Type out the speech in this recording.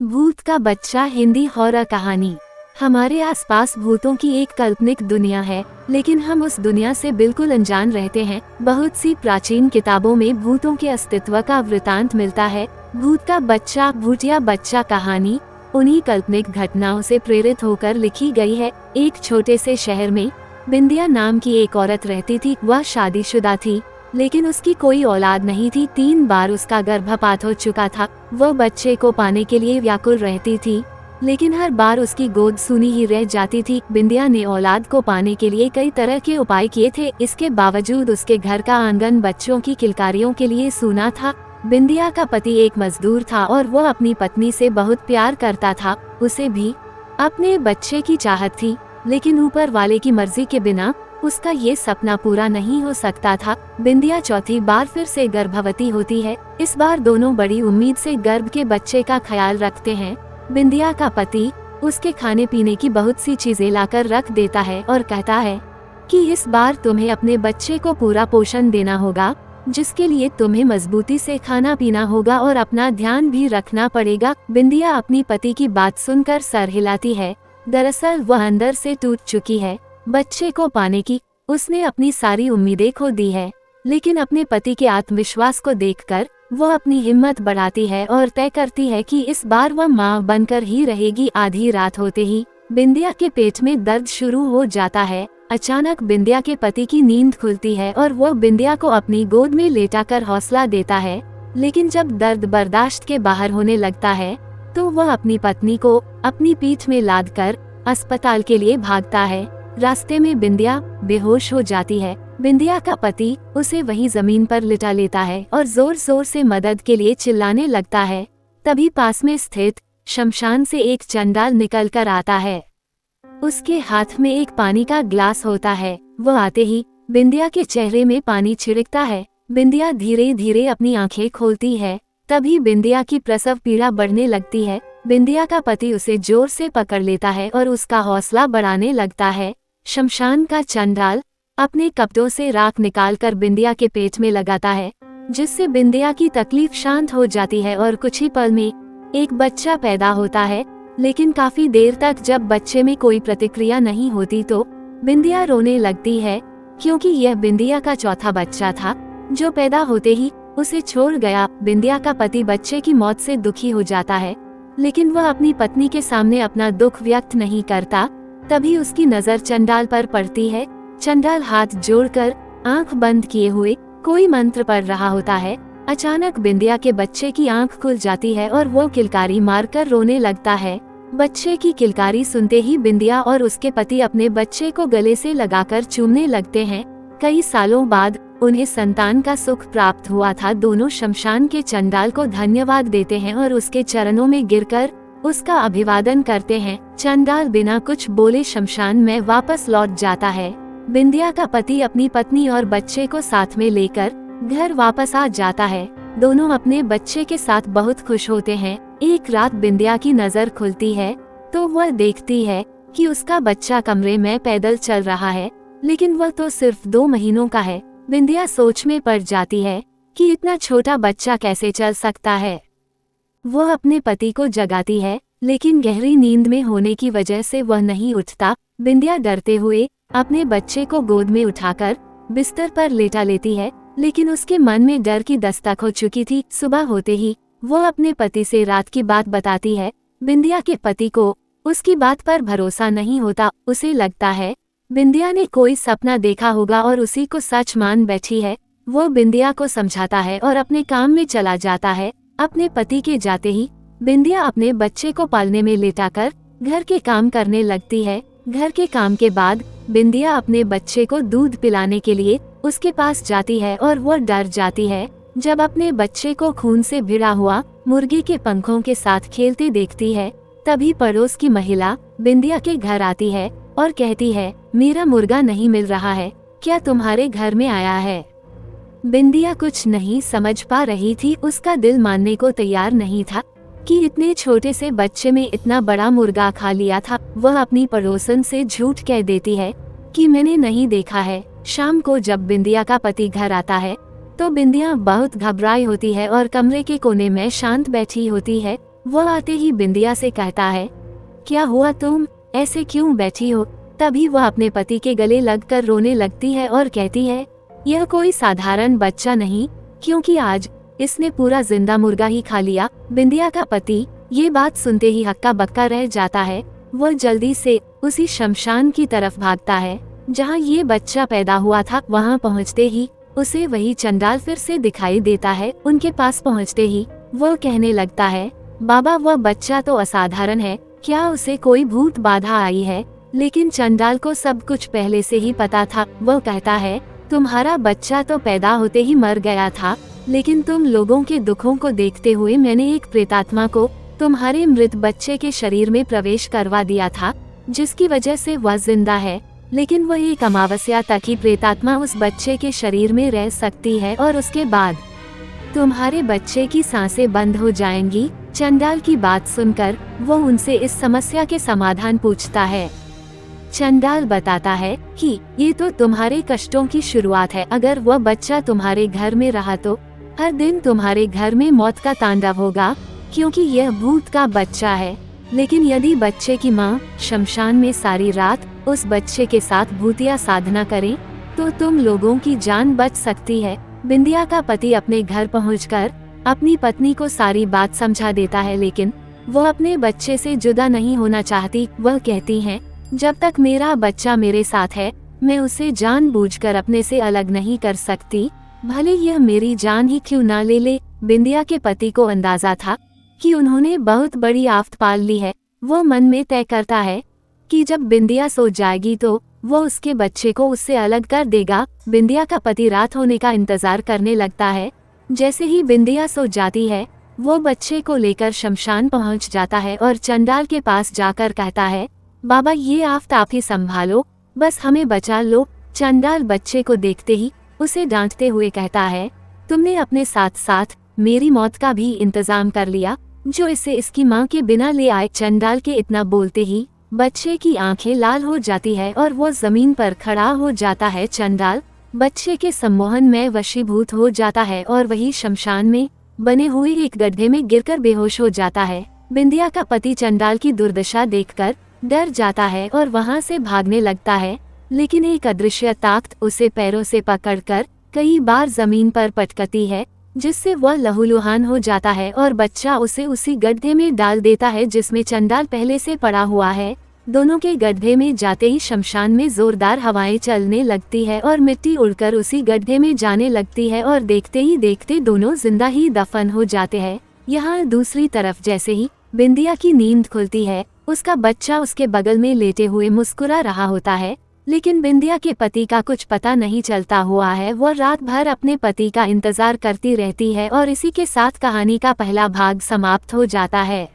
भूत का बच्चा हिंदी हॉरर कहानी। हमारे आसपास भूतों की एक काल्पनिक दुनिया है, लेकिन हम उस दुनिया से बिल्कुल अनजान रहते हैं। बहुत सी प्राचीन किताबों में भूतों के अस्तित्व का वृतांत मिलता है। भूत का बच्चा, भूतिया बच्चा कहानी उन्हीं काल्पनिक घटनाओं से प्रेरित होकर लिखी गई है। एक छोटे से शहर में बिंदिया नाम की एक औरत रहती थी। वह शादीशुदा थी, लेकिन उसकी कोई औलाद नहीं थी। 3 बार उसका गर्भपात हो चुका था। वह बच्चे को पाने के लिए व्याकुल रहती थी, लेकिन हर बार उसकी गोद सूनी ही रह जाती थी। बिंदिया ने औलाद को पाने के लिए कई तरह के उपाय किए थे। इसके बावजूद उसके घर का आंगन बच्चों की किलकारियों के लिए सूना था। बिंदिया का पति एक मजदूर था और वह अपनी पत्नी से बहुत प्यार करता था। उसे भी अपने बच्चे की चाहत थी, लेकिन ऊपर वाले की मर्जी के बिना उसका ये सपना पूरा नहीं हो सकता था। बिंदिया चौथी बार फिर से गर्भवती होती है। इस बार दोनों बड़ी उम्मीद से गर्भ के बच्चे का ख्याल रखते हैं। बिंदिया का पति उसके खाने पीने की बहुत सी चीजें लाकर रख देता है और कहता है कि इस बार तुम्हें अपने बच्चे को पूरा पोषण देना होगा, जिसके लिए तुम्हें मजबूती से खाना पीना होगा और अपना ध्यान भी रखना पड़ेगा। बिंदिया अपनी पति की बात सुनकर सर हिलाती है। दरअसल वह अंदर से टूट चुकी है। बच्चे को पाने की उसने अपनी सारी उम्मीदें खो दी है, लेकिन अपने पति के आत्मविश्वास को देखकर वह अपनी हिम्मत बढ़ाती है और तय करती है कि इस बार वह मां बनकर ही रहेगी। आधी रात होते ही बिंदिया के पेट में दर्द शुरू हो जाता है। अचानक बिंदिया के पति की नींद खुलती है और वह बिंदिया को अपनी गोद में लेटाकर हौसला देता है। लेकिन जब दर्द बर्दाश्त के बाहर होने लगता है, तो वह अपनी पत्नी को अपनी पीठ में लादकर अस्पताल के लिए भागता है। रास्ते में बिंदिया बेहोश हो जाती है। बिंदिया का पति उसे वहीं जमीन पर लिटा लेता है और जोर जोर से मदद के लिए चिल्लाने लगता है। तभी पास में स्थित शमशान से एक चंडाल निकल कर आता है। उसके हाथ में एक पानी का ग्लास होता है। वह आते ही बिंदिया के चेहरे में पानी छिड़कता है। बिंदिया धीरे धीरे अपनी आंखें खोलती है। तभी बिंदिया की प्रसव पीड़ा बढ़ने लगती है। बिंदिया का पति उसे जोर से पकड़ लेता है और उसका हौसला बढ़ाने लगता है। शमशान का चंडाल अपने कपड़ों से राख निकालकर बिंदिया के पेट में लगाता है, जिससे बिंदिया की तकलीफ शांत हो जाती है और कुछ ही पल में एक बच्चा पैदा होता है। लेकिन काफी देर तक जब बच्चे में कोई प्रतिक्रिया नहीं होती तो बिंदिया रोने लगती है, क्योंकि यह बिंदिया का चौथा बच्चा था जो पैदा होते ही उसे छोड़ गया। बिंदिया का पति बच्चे की मौत से दुखी हो जाता है, लेकिन वह अपनी पत्नी के सामने अपना दुख व्यक्त नहीं करता। तभी उसकी नजर चंडाल पर पड़ती है। चंडाल हाथ जोड़कर आंख बंद किए हुए कोई मंत्र पढ़ रहा होता है। अचानक बिंदिया के बच्चे की आंख खुल जाती है और वो किलकारी मारकर रोने लगता है। बच्चे की किलकारी सुनते ही बिंदिया और उसके पति अपने बच्चे को गले से लगाकर चूमने लगते हैं। कई सालों बाद उन्हें संतान का सुख प्राप्त हुआ था। दोनों शमशान के चंडाल को धन्यवाद देते हैं और उसके चरणों में गिरकर उसका अभिवादन करते हैं। चंडाल बिना कुछ बोले शमशान में वापस लौट जाता है। बिंदिया का पति अपनी पत्नी और बच्चे को साथ में लेकर घर वापस आ जाता है। दोनों अपने बच्चे के साथ बहुत खुश होते हैं। एक रात बिंदिया की नजर खुलती है तो वह देखती है कि उसका बच्चा कमरे में पैदल चल रहा है, लेकिन वह तो सिर्फ 2 महीनों का है। बिंदिया सोच में पड़ जाती है कि इतना छोटा बच्चा कैसे चल सकता है। वह अपने पति को जगाती है, लेकिन गहरी नींद में होने की वजह से वह नहीं उठता। बिंदिया डरते हुए अपने बच्चे को गोद में उठाकर बिस्तर पर लेटा लेती है, लेकिन उसके मन में डर की दस्तक हो चुकी थी। सुबह होते ही वह अपने पति से रात की बात बताती है। बिंदिया के पति को उसकी बात पर भरोसा नहीं होता। उसे लगता है बिंदिया ने कोई सपना देखा होगा और उसी को सच मान बैठी है। वो बिंदिया को समझाता है और अपने काम में चला जाता है। अपने पति के जाते ही बिंदिया अपने बच्चे को पालने में लेटाकर घर के काम करने लगती है। घर के काम के बाद बिंदिया अपने बच्चे को दूध पिलाने के लिए उसके पास जाती है और वह डर जाती है जब अपने बच्चे को खून से भिड़ा हुआ मुर्गी के पंखों के साथ खेलते देखती है। तभी पड़ोस की महिला बिंदिया के घर आती है और कहती है, मेरा मुर्गा नहीं मिल रहा है, क्या तुम्हारे घर में आया है? बिंदिया कुछ नहीं समझ पा रही थी। उसका दिल मानने को तैयार नहीं था कि इतने छोटे से बच्चे में इतना बड़ा मुर्गा खा लिया था। वह अपनी पड़ोसन से झूठ कह देती है कि मैंने नहीं देखा है। शाम को जब बिंदिया का पति घर आता है तो बिंदिया बहुत घबराई होती है और कमरे के कोने में शांत बैठी होती है। वह आते ही बिंदिया से कहता है, क्या हुआ, तुम ऐसे क्यों बैठी हो? तभी वह अपने पति के गले लगकर रोने लगती है और कहती है, यह कोई साधारण बच्चा नहीं, क्योंकि आज इसने पूरा जिंदा मुर्गा ही खा लिया। बिंदिया का पति ये बात सुनते ही हक्का बक्का रह जाता है। वह जल्दी से उसी शमशान की तरफ भागता है जहाँ ये बच्चा पैदा हुआ था। वहाँ पहुँचते ही उसे वही चंडाल फिर से दिखाई देता है। उनके पास पहुँचते ही वह कहने लगता है, बाबा वह बच्चा तो असाधारण है, क्या उसे कोई भूत बाधा आई है? लेकिन चंडाल को सब कुछ पहले से ही पता था। वह कहता है, तुम्हारा बच्चा तो पैदा होते ही मर गया था, लेकिन तुम लोगों के दुखों को देखते हुए मैंने एक प्रेतात्मा को तुम्हारे मृत बच्चे के शरीर में प्रवेश करवा दिया था, जिसकी वजह से वह जिंदा है। लेकिन वह एक अमावस्या तक ही प्रेतात्मा उस बच्चे के शरीर में रह सकती है और उसके बाद तुम्हारे बच्चे की सांसें बंद हो जाएंगी। चंडाल की बात सुनकर वो उनसे इस समस्या के समाधान पूछता है। चंडाल बताता है कि ये तो तुम्हारे कष्टों की शुरुआत है। अगर वह बच्चा तुम्हारे घर में रहा तो हर दिन तुम्हारे घर में मौत का तांडव होगा, क्योंकि यह भूत का बच्चा है। लेकिन यदि बच्चे की माँ शमशान में सारी रात उस बच्चे के साथ भूतिया साधना करे तो तुम लोगों की जान बच सकती है। बिंदिया का पति अपने घर पहुंचकर अपनी पत्नी को सारी बात समझा देता है, लेकिन वह अपने बच्चे से जुदा नहीं होना चाहती। वह कहती हैं, जब तक मेरा बच्चा मेरे साथ है मैं उसे जानबूझकर अपने से अलग नहीं कर सकती, भले यह मेरी जान ही क्यों ना ले ले। बिंदिया के पति को अंदाजा था कि उन्होंने बहुत बड़ी आफत पाल ली है। वह मन में तय करता है कि जब बिंदिया सो जाएगी तो वह उसके बच्चे को उससे अलग कर देगा। बिंदिया का पति रात होने का इंतजार करने लगता है। जैसे ही बिंदिया सो जाती है वो बच्चे को लेकर शमशान पहुंच जाता है और चंडाल के पास जाकर कहता है, बाबा ये आफत आप ही संभालो, बस हमें बचा लो। चंडाल बच्चे को देखते ही उसे डांटते हुए कहता है, तुमने अपने साथ साथ मेरी मौत का भी इंतजाम कर लिया, जो इसे इसकी माँ के बिना ले आए। चंडाल के इतना बोलते ही बच्चे की आंखें लाल हो जाती है और वो जमीन पर खड़ा हो जाता है। चंडाल बच्चे के सम्मोहन में वशीभूत हो जाता है और वही शमशान में बने हुए एक गड्ढे में गिरकर बेहोश हो जाता है। बिंदिया का पति चंडाल की दुर्दशा देखकर डर जाता है और वहां से भागने लगता है, लेकिन एक अदृश्य ताकत उसे पैरों से पकड़कर कई बार जमीन पर पटकती है, जिससे वह लहूलुहान हो जाता है और बच्चा उसे उसी गड्ढे में डाल देता है जिसमें चंडाल पहले से पड़ा हुआ है। दोनों के गड्ढे में जाते ही शमशान में जोरदार हवाएं चलने लगती है और मिट्टी उड़कर उसी गड्ढे में जाने लगती है और देखते ही देखते दोनों जिंदा ही दफन हो जाते हैं। यहाँ दूसरी तरफ जैसे ही बिंदिया की नींद खुलती है, उसका बच्चा उसके बगल में लेटे हुए मुस्कुरा रहा होता है, लेकिन बिंदिया के पति का कुछ पता नहीं चलता हुआ है। वह रात भर अपने पति का इंतजार करती रहती है और इसी के साथ कहानी का पहला भाग समाप्त हो जाता है।